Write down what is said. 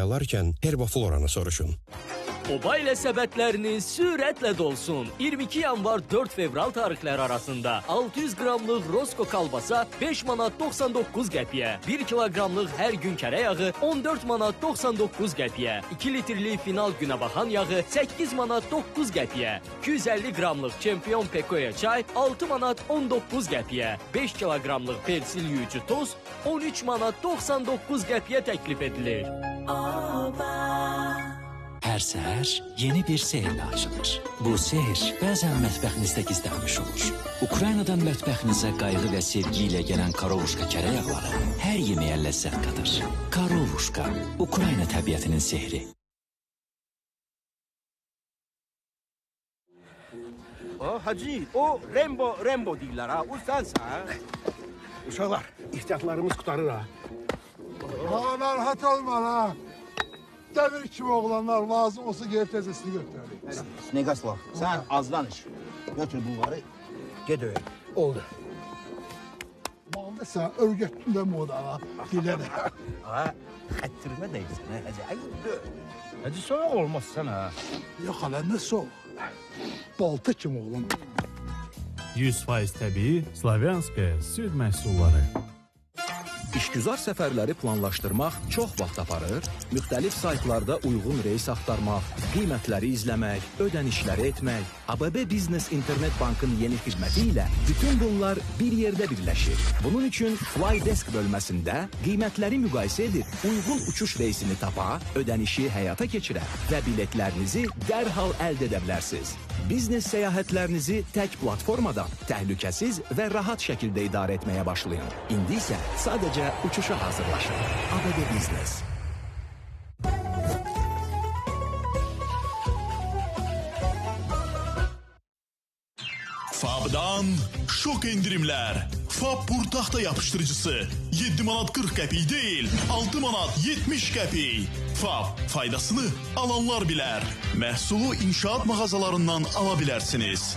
mayalarkən Herbafloranı soruşun. Oba ilə səbətləriniz sürətlə dolsun. 22 yanvar 4 fevral tarixləri arasında 600 qramlıq Rosko kalbasa 5 manat 99 qəpiyə, 1 kiloqramlıq hər gün kərə yağı 14 manat 99 qəpiyə, 2 litrlik final günə baxan yağı 8 manat 9 qəpiyə, 250 qramlıq çempion pekoya çay 6 manat 19 qəpiyə, 5 kiloqramlıq persil yuyucu toz 13 manat 99 qəpiyə təklif edilir. Hər səhər yeni bir sehrlə açılır. Bu sehr bəzən mətbəxinizdə gizlənmiş olur. Ukraynadan mətbəxinizə qayğı və sevgi ilə gələn Karovuşka kərə yağları hər yeməyə ləzzət qatır. Karovuşka, Ukrayna təbiətinin sehri. Hacı, o Rembo deyirlər ha, o sənsən. Uşaqlar, ihtiyatlarımız qutarır ha. Ha, narahat olma ha. Demir kimi oğlanlar lazım olsa gelip tezesini götürür. Snegaslav, sen az danış. Götür bunları, ged öyle. Oldu. Malda sen örgüttün de moda ha. Dile de. Ha, xəttirmə deyirsən ha, Hacı. Ayıbdır. Hacı soğuk olmazsan ha. Yok hala ne soğuk. Balta kim oğlum? 100% təbii Slavyanskaya süd məhsulları. İşgüzar səfərləri planlaşdırmaq çox vaxt aparır, müxtəlif saytlarda uyğun reys axtarmaq, qiymətləri izləmək, ödənişləri etmək, ABB Business İnternet Bankın yeni xidməti ilə bütün bunlar bir yerdə birləşir. Bunun üçün Flydesk bölməsində qiymətləri müqayisə edib, uyğun uçuş reysini tapa, ödənişi həyata keçirə və biletlərinizi dərhal əldə edə bilərsiniz. Biznes səyahətlərinizi tək platformadan təhlükəsiz və rahat şəkildə idarə etməyə başlayın. İndi isə sadəcə uçuşa hazırlaşın. ABB Business. Fab'dan şok indirimler. Fab purtaxta yapıştırıcısı 7 manat 40 qəpik değil, 6 manat 70 qəpik. Fab faydasını alanlar bilər. Məhsulu inşaat mağazalarından ala bilərsiniz.